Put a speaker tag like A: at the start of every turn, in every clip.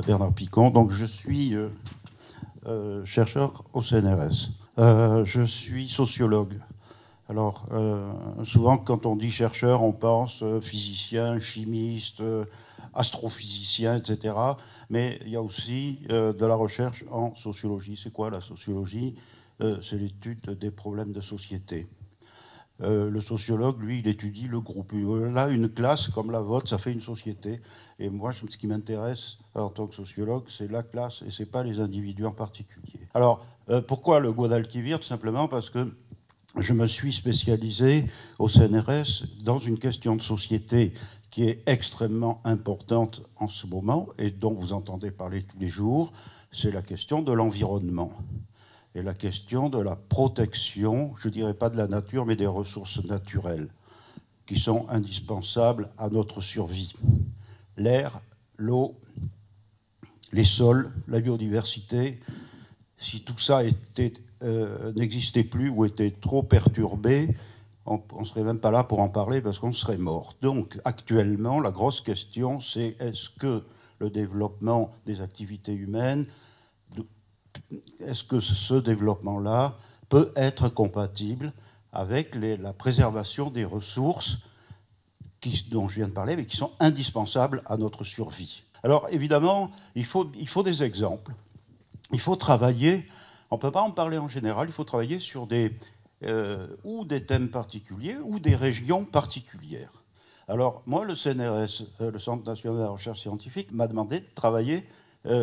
A: Bernard Picon. Donc, je suis chercheur au CNRS. Je suis sociologue. Alors, souvent, quand on dit chercheur, on pense physicien, chimiste, astrophysicien, etc. Mais il y a aussi de la recherche en sociologie. C'est quoi la sociologie? C'est l'étude des problèmes de société. Le sociologue, lui, il étudie le groupe. Là, une classe comme la vôtre, ça fait une société. Et moi, ce qui m'intéresse en tant que sociologue, c'est la classe et c'est pas les individus en particulier. Alors, pourquoi le Guadalquivir? Tout simplement parce que je me suis spécialisé au CNRS dans une question de société qui est extrêmement importante en ce moment et dont vous entendez parler tous les jours, c'est la question de l'environnement et la question de la protection, je ne dirais pas de la nature, mais des ressources naturelles qui sont indispensables à notre survie. L'air, l'eau, les sols, la biodiversité, si tout ça n'existait plus ou était trop perturbé, on ne serait même pas là pour en parler parce qu'on serait mort. Donc actuellement, la grosse question, c'est est-ce que le développement des activités humaines, est-ce que ce développement-là peut être compatible avec la préservation des ressources dont je viens de parler, mais qui sont indispensables à notre survie. Alors évidemment, il faut des exemples. Il faut travailler, on ne peut pas en parler en général, il faut travailler sur ou des thèmes particuliers ou des régions particulières. Alors moi, le CNRS, le Centre national de la recherche scientifique, m'a demandé de travailler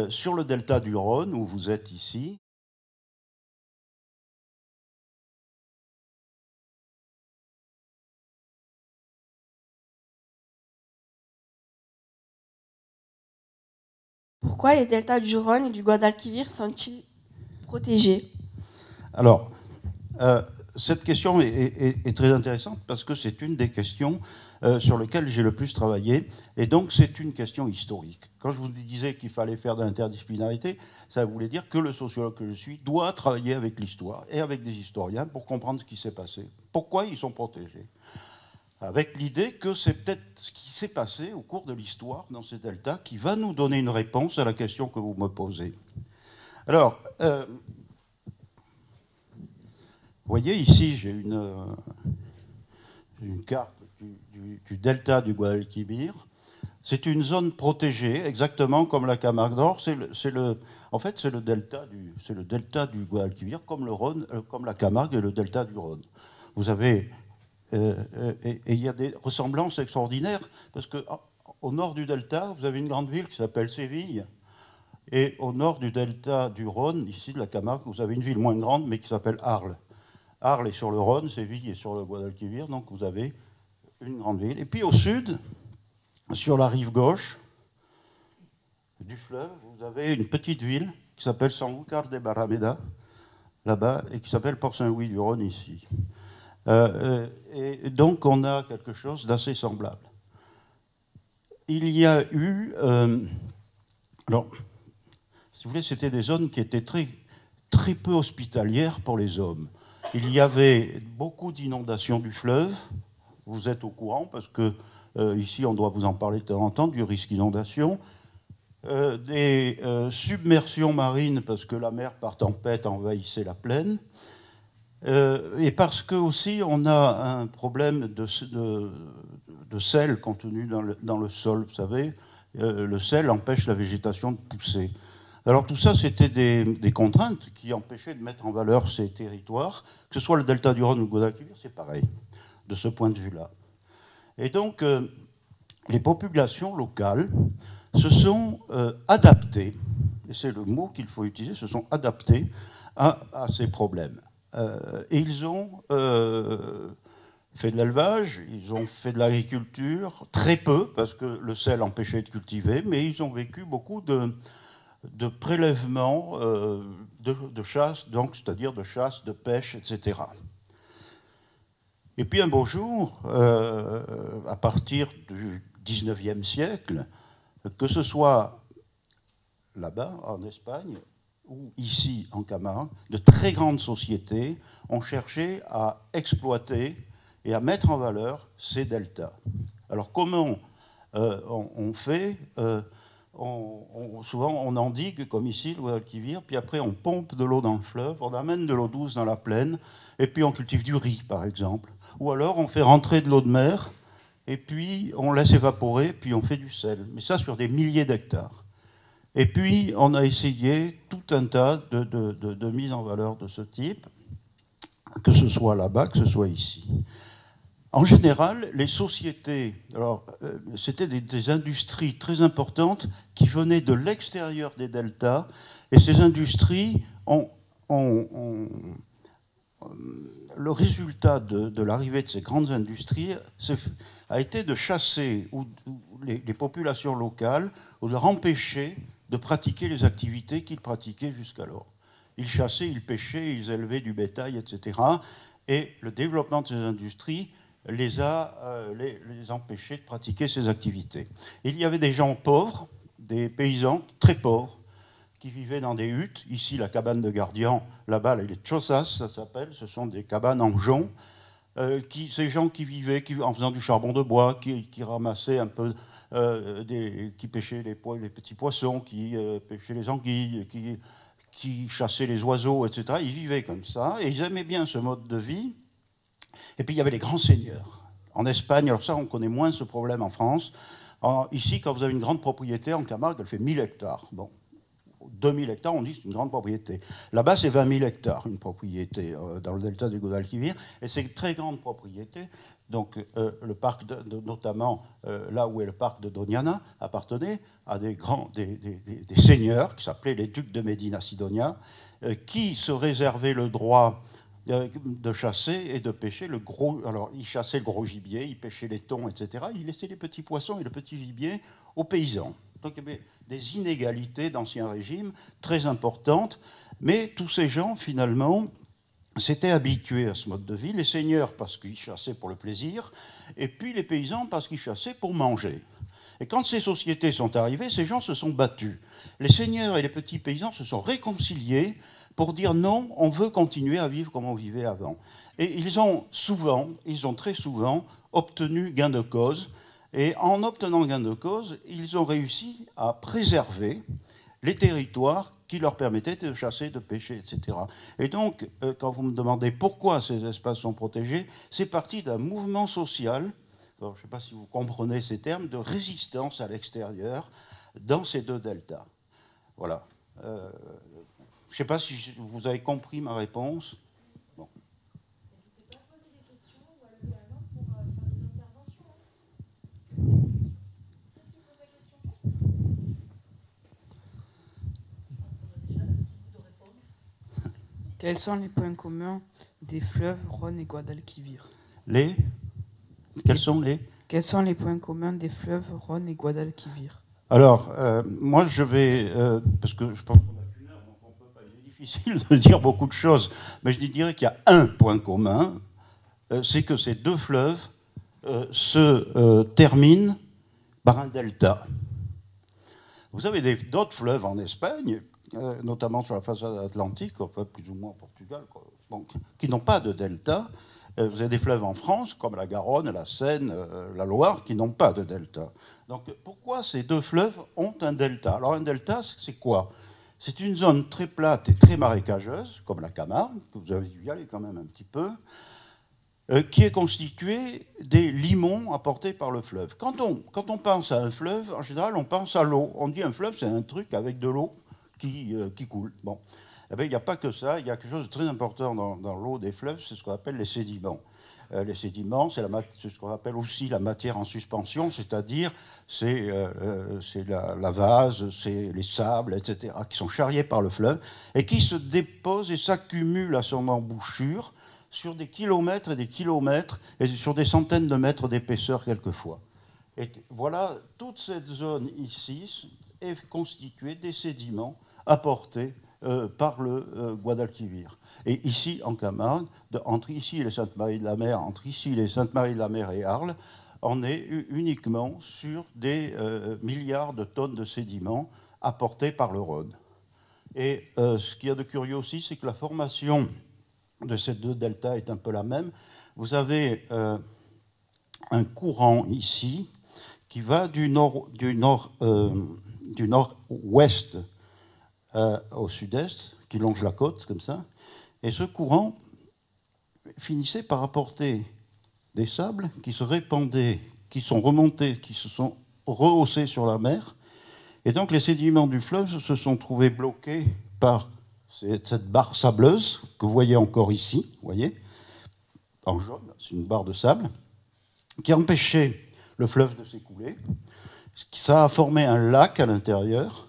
A: sur le delta du Rhône, où vous êtes ici.
B: Pourquoi les deltas du Rhône et du Guadalquivir sont-ils protégés?
A: Alors, cette question est très intéressante parce que c'est une des questions sur lesquelles j'ai le plus travaillé. Et donc, c'est une question historique. Quand je vous disais qu'il fallait faire de l'interdisciplinarité, ça voulait dire que le sociologue que je suis doit travailler avec l'histoire et avec des historiens pour comprendre ce qui s'est passé. Pourquoi ils sont protégés? Avec l'idée que c'est peut-être ce qui s'est passé au cours de l'histoire dans ces deltas qui va nous donner une réponse à la question que vous me posez. Alors, vous voyez ici, j'ai une carte du delta du Guadalquivir. C'est une zone protégée, exactement comme la Camargue Nord. En fait, c'est le delta du Guadalquivir, comme le Rhône, comme la Camargue et le delta du Rhône. Vous avez et il y a des ressemblances extraordinaires parce que au nord du delta, vous avez une grande ville qui s'appelle Séville. Et au nord du delta du Rhône, ici de la Camargue, vous avez une ville moins grande mais qui s'appelle Arles. Arles est sur le Rhône, Séville est sur le Guadalquivir, donc vous avez une grande ville. Et puis au sud, sur la rive gauche du fleuve, vous avez une petite ville qui s'appelle Sanlúcar de Barrameda, là-bas, et qui s'appelle Port-Saint-Louis du Rhône, ici. Et donc on a quelque chose d'assez semblable. Il y a eu... alors, si vous voulez, c'était des zones qui étaient très peu hospitalières pour les hommes. Il y avait beaucoup d'inondations du fleuve. Vous êtes au courant parce que ici, on doit vous en parler de temps en temps, du risque d'inondation. Des submersions marines parce que la mer par tempête envahissait la plaine. Et parce que aussi on a un problème de sel contenu dans le sol, vous savez. Le sel empêche la végétation de pousser. Alors tout ça, c'était des contraintes qui empêchaient de mettre en valeur ces territoires, que ce soit le delta du Rhône ou le Guadalquivir, c'est pareil, de ce point de vue-là. Et donc, les populations locales se sont adaptées, et c'est le mot qu'il faut utiliser, se sont adaptées à ces problèmes. Et ils ont fait de l'élevage, ils ont fait de l'agriculture, très peu, parce que le sel empêchait de cultiver, mais ils ont vécu beaucoup de prélèvements de chasse, donc c'est-à-dire de chasse, de pêche, etc. Et puis un beau jour, à partir du 19e siècle, que ce soit là-bas, en Espagne, ou ici, en Camargue, de très grandes sociétés ont cherché à exploiter et à mettre en valeur ces deltas. Alors comment on fait souvent on endigue, comme ici, le Guadalquivir, puis après on pompe de l'eau dans le fleuve, on amène de l'eau douce dans la plaine, et puis on cultive du riz, par exemple. Ou alors on fait rentrer de l'eau de mer, et puis on laisse évaporer, puis on fait du sel. Mais ça sur des milliers d'hectares. Et puis on a essayé tout un tas de mises en valeur de ce type, que ce soit là-bas, que ce soit ici. En général, les sociétés, alors c'était des industries très importantes qui venaient de l'extérieur des deltas, et ces industries le résultat de l'arrivée de ces grandes industries a été de chasser les populations locales ou de leur empêcher de pratiquer les activités qu'ils pratiquaient jusqu'alors. Ils chassaient, ils pêchaient, ils élevaient du bétail, etc. Et le développement de ces industries les a les empêchés de pratiquer ces activités. Il y avait des gens pauvres, des paysans très pauvres, qui vivaient dans des huttes. Ici, la cabane de Gardian, là-bas, les chozas, ça s'appelle. Ce sont des cabanes en jonc. Ces gens qui vivaient en faisant du charbon de bois, qui ramassaient un peu, qui pêchaient les petits poissons, qui pêchaient les anguilles, qui chassaient les oiseaux, etc. Ils vivaient comme ça, et ils aimaient bien ce mode de vie. Et puis il y avait les grands seigneurs. En Espagne, alors ça, on connaît moins ce problème en France. Ici, quand vous avez une grande propriété en Camargue, elle fait 1000 hectares. Bon, 2000 hectares, on dit que c'est une grande propriété. Là-bas, c'est 20 000 hectares, une propriété dans le delta du Guadalquivir. Et c'est une très grande propriété. Donc, le parc, notamment là où est le parc de Doñana, appartenait à des seigneurs qui s'appelaient les ducs de Medina Sidonia, qui se réservaient le droit de chasser et de pêcher le gros. Alors, ils chassaient le gros gibier, ils pêchaient les thons, etc. Ils laissaient les petits poissons et le petit gibier aux paysans. Donc, il y avait des inégalités d'Ancien Régime très importantes, mais tous ces gens, finalement, s'étaient habitués à ce mode de vie. Les seigneurs, parce qu'ils chassaient pour le plaisir, et puis les paysans, parce qu'ils chassaient pour manger. Et quand ces sociétés sont arrivées, ces gens se sont battus. Les seigneurs et les petits paysans se sont réconciliés pour dire non, on veut continuer à vivre comme on vivait avant. Et ils ont très souvent obtenu gain de cause. Et en obtenant gain de cause, ils ont réussi à préserver les territoires qui leur permettaient de chasser, de pêcher, etc. Et donc, quand vous me demandez pourquoi ces espaces sont protégés, c'est parti d'un mouvement social, alors, je ne sais pas si vous comprenez ces termes, de résistance à l'extérieur dans ces deux deltas. Voilà. Je ne sais pas si vous avez compris ma réponse. Bon.
B: N'hésitez pas à poser des questions ou à lever la main pour faire des interventions. Qu'est-ce qui pose la question?
C: Quels sont les points communs des fleuves Rhône et Guadalquivir?
A: Quels sont les
C: points communs des fleuves Rhône et Guadalquivir?
A: Alors, moi, je vais, parce que je pense qu'on a qu'une heure, donc on peut pas, il est difficile de dire beaucoup de choses, mais je dirais qu'il y a un point commun, c'est que ces deux fleuves se terminent par un delta. Vous avez d'autres fleuves en Espagne, notamment sur la façade atlantique, enfin plus ou moins au Portugal, bon, qui n'ont pas de delta. Vous avez des fleuves en France, comme la Garonne, la Seine, la Loire, qui n'ont pas de delta. Donc pourquoi ces deux fleuves ont un delta? Alors un delta, c'est quoi? C'est une zone très plate et très marécageuse, comme la Camargue, que vous avez dû y aller quand même un petit peu, qui est constituée des limons apportés par le fleuve. Quand on pense à un fleuve, en général, on pense à l'eau. On dit un fleuve, c'est un truc avec de l'eau qui coule. Bon. Eh bien, il n'y a pas que ça, il y a quelque chose de très important dans l'eau des fleuves, c'est ce qu'on appelle les sédiments. Les sédiments, c'est ce qu'on appelle aussi la matière en suspension, c'est-à-dire c'est la vase, c'est les sables, etc., qui sont charriés par le fleuve et qui se déposent et s'accumulent à son embouchure sur des kilomètres et des kilomètres et sur des centaines de mètres d'épaisseur quelquefois. Et voilà, toute cette zone ici est constituée des sédiments apportés par le Guadalquivir. Et ici, en Camargue, entre ici et les Saintes-Maries-de-la-Mer, entre ici les Saintes-Maries-de-la-Mer et Arles, on est uniquement sur des milliards de tonnes de sédiments apportés par le Rhône. Et ce qu'il y a de curieux aussi, c'est que la formation de ces deux deltas est un peu la même. Vous avez un courant ici qui va du nord-ouest au sud-est, qui longe la côte comme ça. Et ce courant finissait par apporter des sables qui se répandaient, qui sont remontés, qui se sont rehaussés sur la mer. Et donc les sédiments du fleuve se sont trouvés bloqués par cette barre sableuse que vous voyez encore ici, vous voyez, en jaune, c'est une barre de sable, qui empêchait le fleuve de s'écouler. Ça a formé un lac à l'intérieur,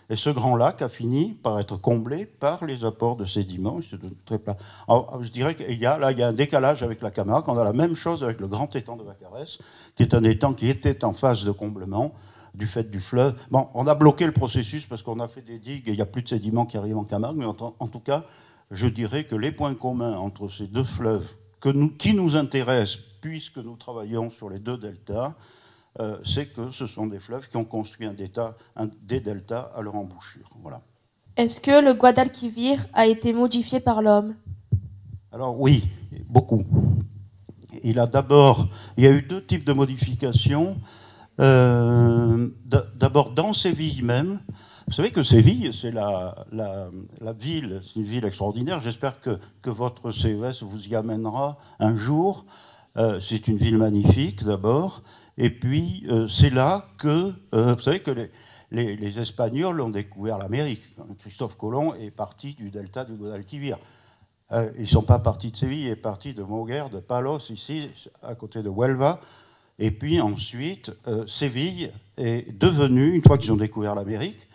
A: et ce grand lac a fini par être comblé par les apports de sédiments. Très plat. Alors, je dirais qu'il y a un décalage avec la Camargue. On a la même chose avec le grand étang de Vaccarès, qui est un étang qui était en phase de comblement du fait du fleuve. Bon, on a bloqué le processus parce qu'on a fait des digues et il n'y a plus de sédiments qui arrivent en Camargue, mais en tout cas, je dirais que les points communs entre ces deux fleuves qui nous intéressent, puisque nous travaillons sur les deux deltas, c'est que ce sont des fleuves qui ont construit des deltas à leur embouchure. Voilà.
B: Est-ce que le Guadalquivir a été modifié par l'homme?
A: Alors oui, beaucoup. Il y a eu deux types de modifications. D'abord dans Séville même. Vous savez que Séville, c'est la ville, c'est une ville extraordinaire. J'espère que votre CES vous y amènera un jour. C'est une ville magnifique d'abord. Et puis c'est là que, vous savez que les Espagnols ont découvert l'Amérique. Christophe Colomb est parti du delta du Guadalquivir. Ils ne sont pas partis de Séville, ils sont partis de Moguer, de Palos, ici, à côté de Huelva. Et puis ensuite, Séville est devenue, une fois qu'ils ont découvert l'Amérique,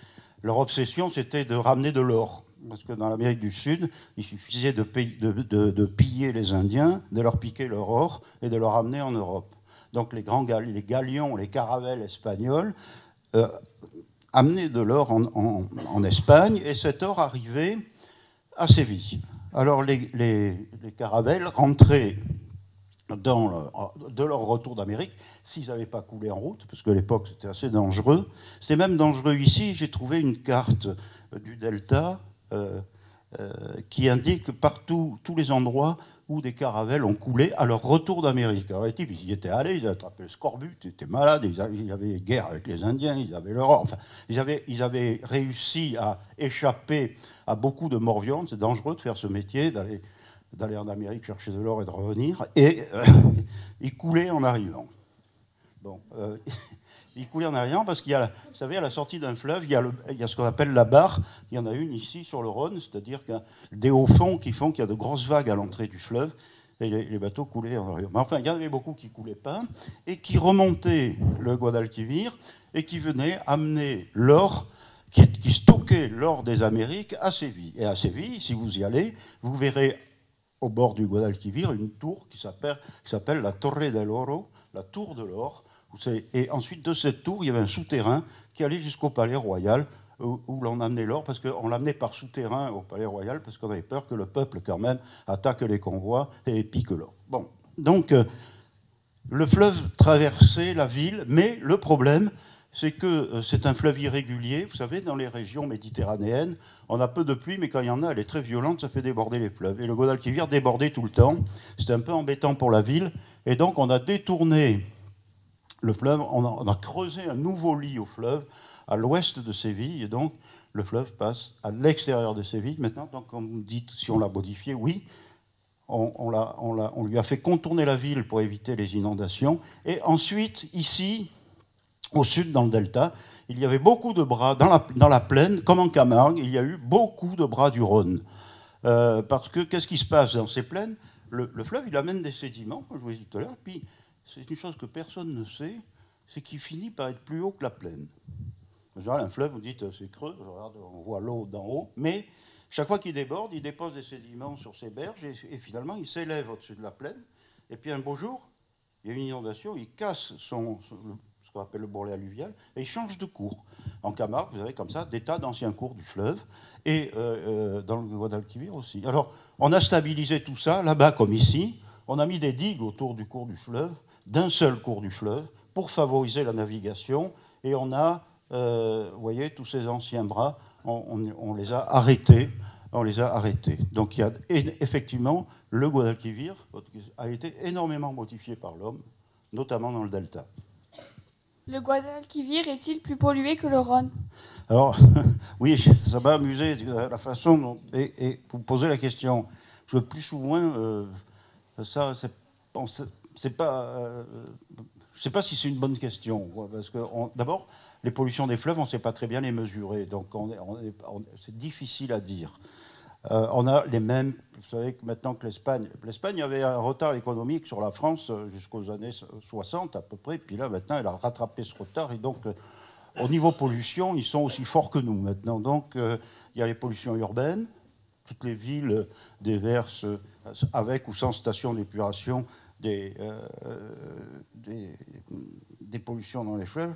A: leur obsession, c'était de ramener de l'or. Parce que dans l'Amérique du Sud, il suffisait de piller les Indiens, de leur piquer leur or et de le ramener en Europe. Donc les galions, les caravelles espagnols amenaient de l'or en Espagne, et cet or arrivait à Séville. Alors les caravelles rentraient de leur retour d'Amérique, s'ils n'avaient pas coulé en route, parce que à l'époque c'était assez dangereux. C'était même dangereux ici. J'ai trouvé une carte du delta qui indique partout, tous les endroits où des caravelles ont coulé à leur retour d'Amérique. Alors les types, ils y étaient allés, ils avaient attrapé le scorbut, ils étaient malades, ils avaient guerre avec les Indiens, ils avaient leur... Enfin, ils avaient réussi à échapper à beaucoup de morts violentes. C'est dangereux de faire ce métier, d'aller en Amérique chercher de l'or et de revenir. Et ils coulaient en arrivant. Bon, ils coulaient en arrivant parce qu'il y a, vous savez, à la sortie d'un fleuve, il y a ce qu'on appelle la barre. Il y en a une ici sur le Rhône, c'est-à-dire qu'il y a des hauts fonds qui font qu'il y a de grosses vagues à l'entrée du fleuve. Et les bateaux coulaient en arrivant. Mais enfin, il y en avait beaucoup qui ne coulaient pas et qui remontaient le Guadalquivir et qui venaient amener l'or, qui stockait l'or des Amériques à Séville. Et à Séville, si vous y allez, vous verrez au bord du Guadalquivir une tour qui s'appelle la Torre del Oro, la tour de l'or. Et ensuite de cette tour, il y avait un souterrain qui allait jusqu'au Palais Royal, où l'on amenait l'or, parce qu'on l'amenait par souterrain au Palais Royal, parce qu'on avait peur que le peuple, quand même, attaque les convois et pique l'or. Bon, donc le fleuve traversait la ville, mais le problème, c'est que c'est un fleuve irrégulier. Vous savez, dans les régions méditerranéennes, on a peu de pluie, mais quand il y en a, elle est très violente, ça fait déborder les fleuves. Et le Guadalquivir débordait tout le temps. C'était un peu embêtant pour la ville. Et donc, on a détourné le fleuve, on a creusé un nouveau lit au fleuve, à l'ouest de Séville. Et donc, le fleuve passe à l'extérieur de Séville. Maintenant, donc, comme vous me dites, si on l'a modifié, oui, on lui a fait contourner la ville pour éviter les inondations. Et ensuite, ici, au sud, dans le delta, il y avait beaucoup de bras, dans la plaine, comme en Camargue, il y a eu beaucoup de bras du Rhône. Parce que, qu'est-ce qui se passe dans ces plaines? Le fleuve, il amène des sédiments, comme je vous l'ai dit tout à l'heure, puis c'est une chose que personne ne sait, c'est qu'il finit par être plus haut que la plaine. En général, un fleuve, vous dites, c'est creux, on voit l'eau d'en haut, mais chaque fois qu'il déborde, il dépose des sédiments sur ses berges, et finalement, il s'élève au-dessus de la plaine, et puis un beau jour, il y a une inondation, il casse ce qu'on appelle le bourrelet alluvial, et il change de cours. En Camargue, vous avez comme ça des tas d'anciens cours du fleuve, et dans le Guadalquivir aussi. Alors, on a stabilisé tout ça, là-bas comme ici, on a mis des digues autour du cours du fleuve, d'un seul cours du fleuve, pour favoriser la navigation, et on a, vous voyez, tous ces anciens bras, on les a arrêtés. Donc, il y a effectivement, le Guadalquivir a été énormément modifié par l'homme, notamment dans le delta.
B: Le Guadalquivir est-il plus pollué que le Rhône?
A: Alors, oui, ça m'a amusé la façon dont et vous posez la question. Parce que plus ou moins, ça, c'est pas. Je ne sais pas si c'est une bonne question. Parce que, d'abord, les pollutions des fleuves, on ne sait pas très bien les mesurer. Donc, c'est difficile à dire. On a les mêmes. Vous savez que maintenant que l'Espagne avait un retard économique sur la France jusqu'aux années 60 à peu près. Puis là, maintenant, elle a rattrapé ce retard. Et donc, au niveau pollution, ils sont aussi forts que nous maintenant. Donc, il y a les pollutions urbaines. Toutes les villes déversent, avec ou sans station d'épuration, des pollutions dans les fleuves.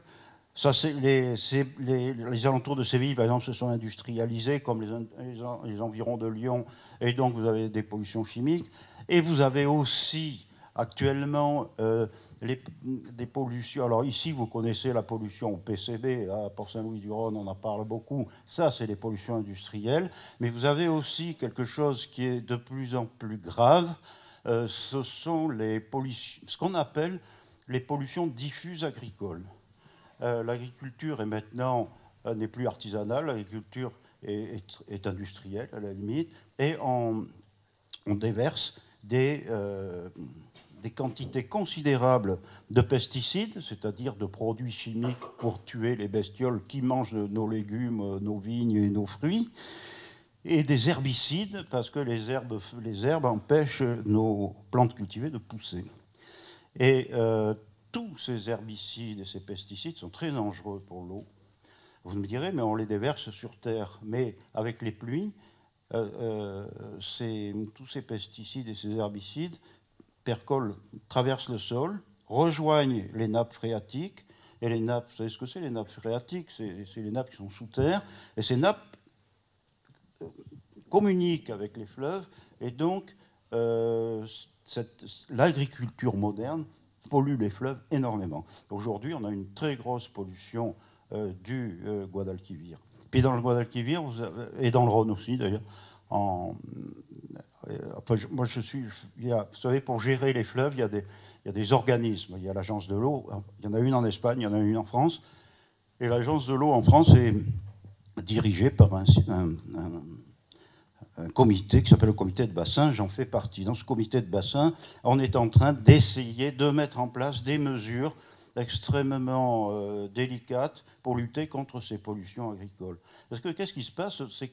A: Ça, les alentours de ces villes, par exemple, se sont industrialisés, comme les environs de Lyon, et donc vous avez des pollutions chimiques. Et vous avez aussi, actuellement, des pollutions. Alors ici, vous connaissez la pollution au PCB, à Port-Saint-Louis-du-Rhône, on en parle beaucoup. Ça, c'est les pollutions industrielles. Mais vous avez aussi quelque chose qui est de plus en plus grave. Ce sont ce qu'on appelle les pollutions diffuses agricoles. L'agriculture est maintenant n'est plus artisanale, l'agriculture est industrielle à la limite, et on déverse des quantités considérables de pesticides, c'est-à-dire de produits chimiques pour tuer les bestioles qui mangent nos légumes, nos vignes et nos fruits, et des herbicides, parce que les herbes empêchent nos plantes cultivées de pousser. Et tous ces herbicides et ces pesticides sont très dangereux pour l'eau. Vous me direz, mais on les déverse sur Terre. Mais avec les pluies, tous ces pesticides et ces herbicides percolent, traversent le sol, rejoignent les nappes phréatiques. Et les nappes, vous savez ce que c'est les nappes phréatiques? C'est les nappes qui sont sous terre. Et ces nappes communiquent avec les fleuves. Et donc, l'agriculture moderne pollue les fleuves énormément. Aujourd'hui, on a une très grosse pollution du Guadalquivir. Puis dans le Guadalquivir, et dans le Rhône aussi d'ailleurs, moi je suis, vous savez, pour gérer les fleuves, il y a des organismes. Il y a l'agence de l'eau, il y en a une en Espagne, il y en a une en France. Et l'agence de l'eau en France est dirigée par un comité qui s'appelle le comité de bassin, j'en fais partie. Dans ce comité de bassin, on est en train d'essayer de mettre en place des mesures extrêmement délicates pour lutter contre ces pollutions agricoles. Parce que qu'est-ce qui se passe? C'est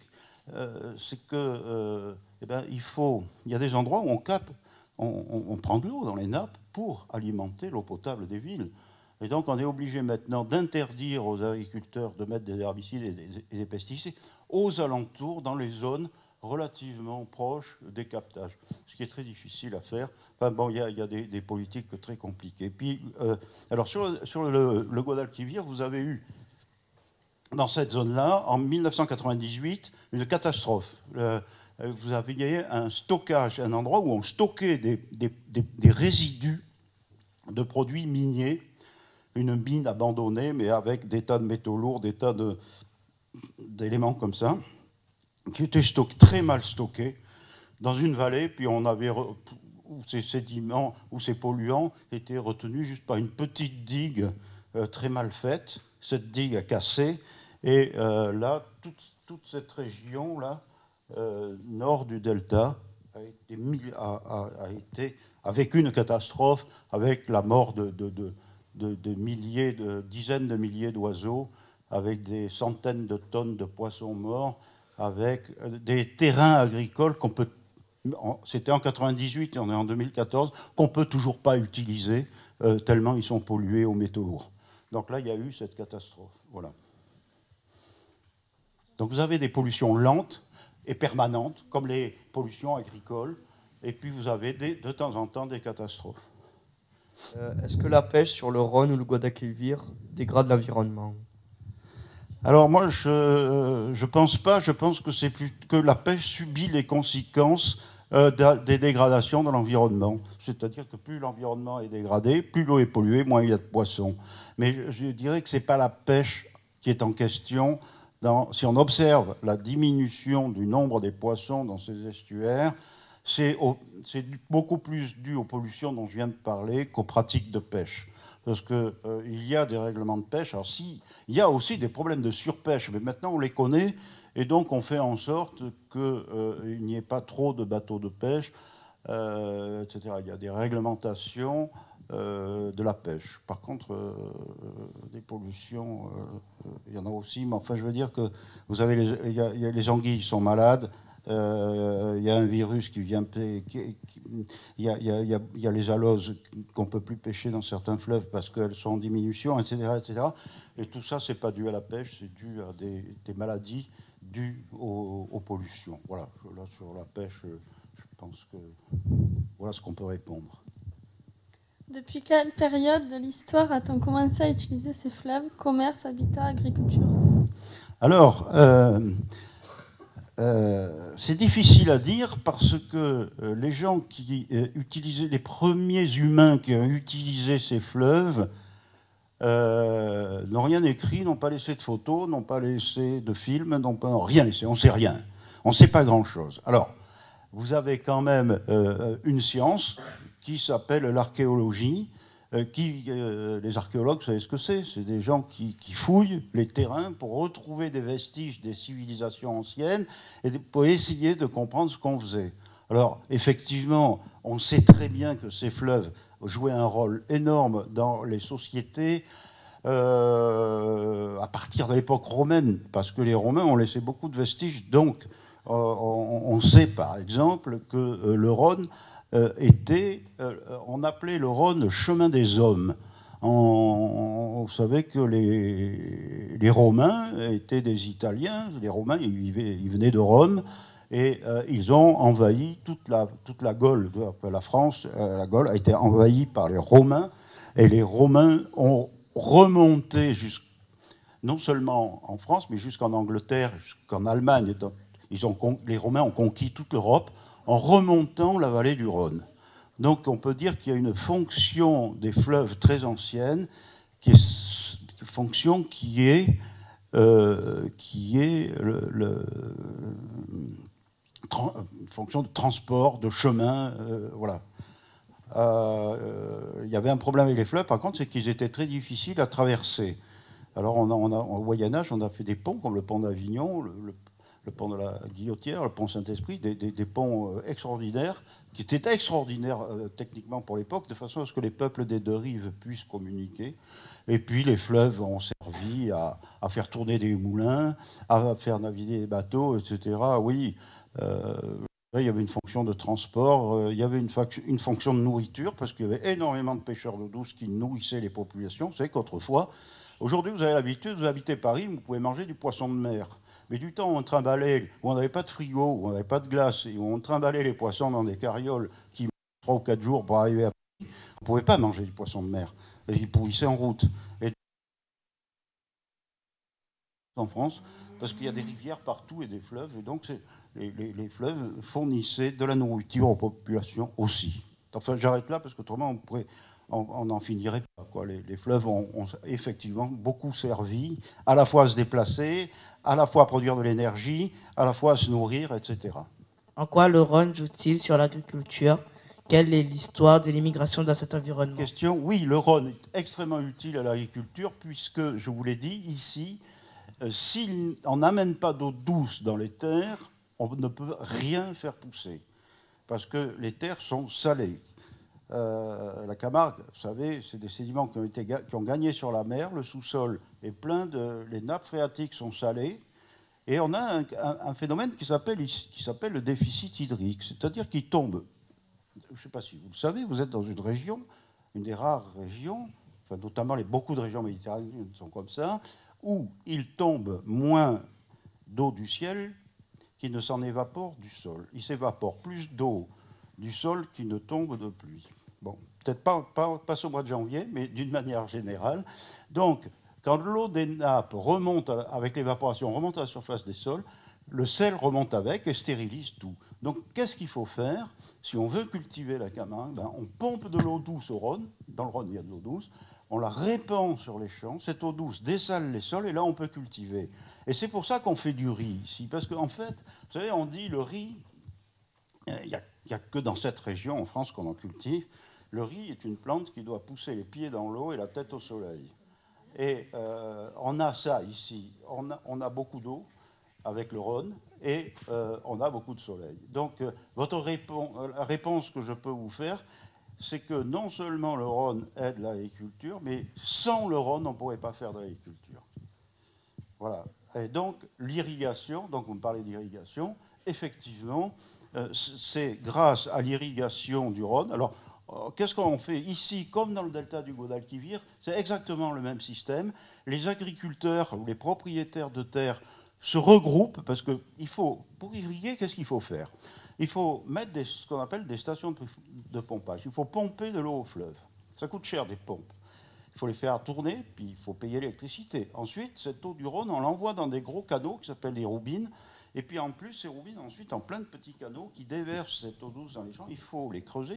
A: que il y a des endroits où on prend de l'eau dans les nappes pour alimenter l'eau potable des villes. Et donc on est obligé maintenant d'interdire aux agriculteurs de mettre des herbicides et des pesticides aux alentours, dans les zones relativement proches des captages, ce qui est très difficile à faire. Enfin bon, il y a des politiques très compliquées. Puis, alors sur le Guadalquivir, vous avez eu dans cette zone-là, en 1998, une catastrophe. Vous aviez un stockage, un endroit où on stockait des résidus de produits miniers, une mine abandonnée, mais avec des tas de métaux lourds, des tas d'éléments comme ça, qui étaient très mal stockés dans une vallée, puis on avait où ces sédiments, où ces polluants étaient retenus juste par une petite digue très mal faite. Cette digue a cassé, et là, toute cette région-là, nord du delta, a vécu une catastrophe avec la mort de dizaines de milliers d'oiseaux, avec des centaines de tonnes de poissons morts, avec des terrains agricoles qu'on peut, c'était en 98 et on est en 2014, qu'on peut toujours pas utiliser tellement ils sont pollués aux métaux lourds. Donc là, il y a eu cette catastrophe. Voilà. Donc vous avez des pollutions lentes et permanentes, comme les pollutions agricoles, et puis vous avez de temps en temps des catastrophes.
D: Est-ce que la pêche sur le Rhône ou le Guadalquivir dégrade l'environnement?
A: Alors moi, je pense pas. Je pense que c'est plus que la pêche subit les conséquences des dégradations de l'environnement. C'est-à-dire que plus l'environnement est dégradé, plus l'eau est polluée, moins il y a de poissons. Mais je dirais que c'est pas la pêche qui est en question. Si on observe la diminution du nombre des poissons dans ces estuaires, c'est beaucoup plus dû aux pollutions dont je viens de parler qu'aux pratiques de pêche. parce qu'il y a des règlements de pêche. Alors, si, il y a aussi des problèmes de surpêche, mais maintenant on les connaît, et donc on fait en sorte qu'il n'y ait pas trop de bateaux de pêche, etc. Il y a des réglementations de la pêche. Par contre, des pollutions, il y en a aussi, mais enfin, je veux dire que vous avez il y a les anguilles qui sont malades. Il y a un virus qui vient. Il y a les aloses qu'on ne peut plus pêcher dans certains fleuves parce qu'elles sont en diminution, etc., etc. Et tout ça, ce n'est pas dû à la pêche, c'est dû à des maladies dues aux pollutions. Voilà, là, sur la pêche, je pense que voilà ce qu'on peut répondre.
B: Depuis quelle période de l'histoire a-t-on commencé à utiliser ces fleuves? Commerce, habitat, agriculture.
A: Alors, c'est difficile à dire parce que les gens qui utilisaient, les premiers humains qui ont utilisé ces fleuves n'ont rien écrit, n'ont pas laissé de photos, n'ont pas laissé de films, n'ont pas rien laissé. On ne sait rien. On ne sait pas grand-chose. Alors, vous avez quand même une science qui s'appelle l'archéologie. Les archéologues, vous savez ce que c'est? C'est des gens qui fouillent les terrains pour retrouver des vestiges des civilisations anciennes et pour essayer de comprendre ce qu'on faisait. Alors, effectivement, on sait très bien que ces fleuves jouaient un rôle énorme dans les sociétés à partir de l'époque romaine, parce que les Romains ont laissé beaucoup de vestiges. Donc, on sait par exemple que le Rhône on appelait le Rhône chemin des hommes. Vous savez que les Romains étaient des Italiens, les Romains ils venaient de Rome, et ils ont envahi toute la Gaule. La France, la Gaule a été envahie par les Romains, et les Romains ont remonté non seulement en France, mais jusqu'en Angleterre, jusqu'en Allemagne. Les Romains ont conquis toute l'Europe en remontant la vallée du Rhône. Donc on peut dire qu'il y a une fonction des fleuves très ancienne, une fonction qui est une fonction de transport, de chemin, voilà. Il y avait un problème avec les fleuves, par contre, c'est qu'ils étaient très difficiles à traverser. Alors au Moyen-Âge, on a fait des ponts comme le pont d'Avignon, le pont de la Guillotière, le pont Saint-Esprit, des ponts extraordinaires, qui étaient extraordinaires techniquement pour l'époque, de façon à ce que les peuples des deux rives puissent communiquer. Et puis les fleuves ont servi à faire tourner des moulins, à faire naviguer des bateaux, etc. Oui, il y avait une fonction de transport, il y avait une fonction de nourriture, parce qu'il y avait énormément de pêcheurs d'eau douce qui nourrissaient les populations. Vous savez qu'autrefois, aujourd'hui vous avez l'habitude, vous habitez Paris, vous pouvez manger du poisson de mer. Mais du temps où on trimballait, où on n'avait pas de frigo, où on n'avait pas de glace, et où on trimballait les poissons dans des carrioles qui mettaient 3 ou 4 jours pour arriver à Paris, on ne pouvait pas manger du poisson de mer. Et ils pourrissaient en route. Et en France, parce qu'il y a des rivières partout et des fleuves, et donc les fleuves fournissaient de la nourriture aux populations aussi. Enfin, j'arrête là, parce qu'autrement, on n'en finirait pas, quoi. Les fleuves ont effectivement beaucoup servi à la fois à se déplacer, à la fois à produire de l'énergie, à la fois à se nourrir, etc.
E: En quoi le Rhône joue-t-il sur l'agriculture? Quelle est l'histoire de l'immigration dans cet environnement?
A: Question, oui, le Rhône est extrêmement utile à l'agriculture, puisque, je vous l'ai dit, ici, si on n'amène pas d'eau douce dans les terres, on ne peut rien faire pousser, parce que les terres sont salées. La Camargue, vous savez, c'est des sédiments qui ont gagné sur la mer. Le sous-sol est plein les nappes phréatiques sont salées. Et on a un phénomène qui s'appelle le déficit hydrique, c'est-à-dire qu'il tombe. Je ne sais pas si vous le savez, vous êtes dans une région, une des rares régions, enfin, notamment beaucoup de régions méditerranéennes sont comme ça, où il tombe moins d'eau du ciel qu'il ne s'en évapore du sol. Il s'évapore plus d'eau du sol qui ne tombe de pluie. Bon, peut-être pas au mois de janvier, mais d'une manière générale. Donc, quand l'eau des nappes remonte avec l'évaporation, remonte à la surface des sols, le sel remonte avec et stérilise tout. Donc, qu'est-ce qu'il faut faire si on veut cultiver la Camargue? On pompe de l'eau douce au Rhône. Dans le Rhône, il y a de l'eau douce. On la répand sur les champs. Cette eau douce dessale les sols et là, on peut cultiver. Et c'est pour ça qu'on fait du riz ici. Parce qu'en fait, vous savez, on dit le riz, il n'y a que dans cette région en France qu'on en cultive. Le riz est une plante qui doit pousser les pieds dans l'eau et la tête au soleil. Et on a ça ici. On a beaucoup d'eau avec le Rhône et on a beaucoup de soleil. Donc, la réponse que je peux vous faire, c'est que non seulement le Rhône aide l'agriculture, mais sans le Rhône, on ne pourrait pas faire d'agriculture. Voilà. Et donc, l'irrigation, donc vous me parlez d'irrigation, effectivement, c'est grâce à l'irrigation du Rhône. Alors, qu'est-ce qu'on fait ici, comme dans le delta du Guadalquivir? C'est exactement le même système. Les agriculteurs ou les propriétaires de terres se regroupent parce que pour irriguer, qu'est-ce qu'il faut faire? Il faut mettre ce qu'on appelle des stations de pompage. Il faut pomper de l'eau au fleuve. Ça coûte cher, des pompes. Il faut les faire tourner, puis il faut payer l'électricité. Ensuite, cette eau du Rhône, on l'envoie dans des gros canaux qui s'appellent des roubines. Et puis en plus, ces roubines, ensuite, en plein de petits canaux qui déversent cette eau douce dans les champs, il faut les creuser.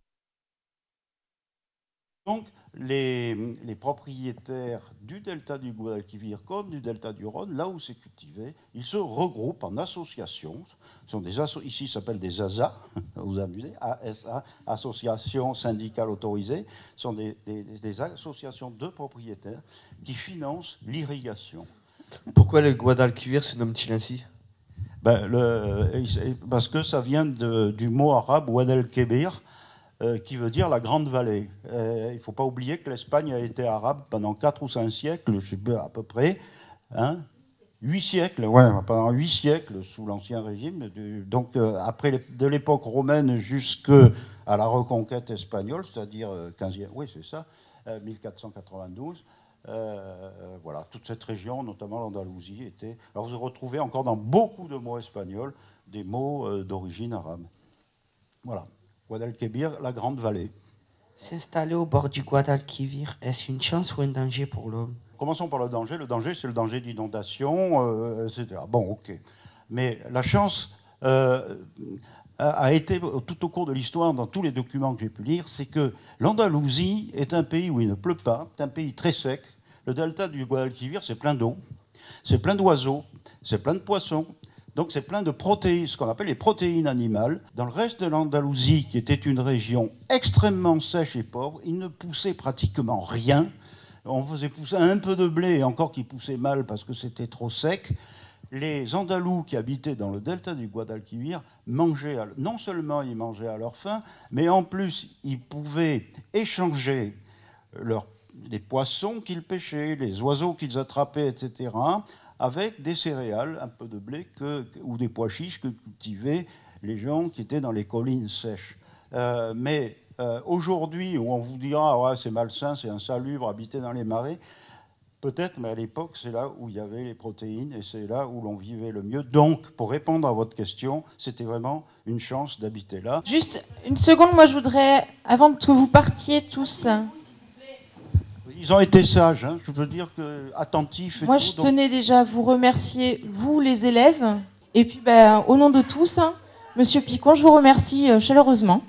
A: Donc, les propriétaires du delta du Guadalquivir comme du delta du Rhône, là où c'est cultivé, ils se regroupent en associations. Ici, ça s'appelle des ASA, vous amusez, ASA, associations syndicales autorisées. Ce sont des associations de propriétaires qui financent l'irrigation.
D: Pourquoi le Guadalquivir se nomme-t-il ainsi?
A: Parce que ça vient du mot arabe Guadalquivir, qui veut dire la grande vallée. Il ne faut pas oublier que l'Espagne a été arabe pendant 4 ou 5 siècles, je sais pas, à peu près. 8 siècles, ouais, pendant 8 siècles sous l'Ancien Régime. Donc après de l'époque romaine jusqu'à la reconquête espagnole, c'est-à-dire 15e, oui c'est ça, 1492. Voilà, toute cette région, notamment l'Andalousie, était... Alors vous retrouvez encore dans beaucoup de mots espagnols des mots d'origine arabe. Voilà. Guadalquivir, la grande vallée.
C: S'installer au bord du Guadalquivir, est-ce une chance ou un danger pour l'homme?
A: Commençons par le danger. Le danger, c'est le danger d'inondation, etc. Bon, ok. Mais la chance a été, tout au cours de l'histoire, dans tous les documents que j'ai pu lire, c'est que l'Andalousie est un pays où il ne pleut pas, c'est un pays très sec. Le delta du Guadalquivir, c'est plein d'eau, c'est plein d'oiseaux, c'est plein de poissons. Donc c'est plein de protéines, ce qu'on appelle les protéines animales. Dans le reste de l'Andalousie, qui était une région extrêmement sèche et pauvre, il ne poussait pratiquement rien. On faisait pousser un peu de blé, et encore qui poussait mal parce que c'était trop sec. Les Andalous qui habitaient dans le delta du Guadalquivir mangeaient, non seulement ils mangeaient à leur faim, mais en plus ils pouvaient échanger les poissons qu'ils pêchaient, les oiseaux qu'ils attrapaient, etc., avec des céréales, un peu de blé ou des pois chiches que cultivaient les gens qui étaient dans les collines sèches. Mais aujourd'hui, où on vous dira ouais, c'est malsain, c'est insalubre, habiter dans les marais, peut-être, mais à l'époque, c'est là où il y avait les protéines et c'est là où l'on vivait le mieux. Donc, pour répondre à votre question, c'était vraiment une chance d'habiter là.
F: Juste une seconde, moi je voudrais, avant que vous partiez tous...
A: Ils ont été sages, hein, je veux dire que attentifs.
F: Moi, je tenais déjà à vous remercier, vous les élèves, et puis au nom de tous, Monsieur Picon, je vous remercie chaleureusement.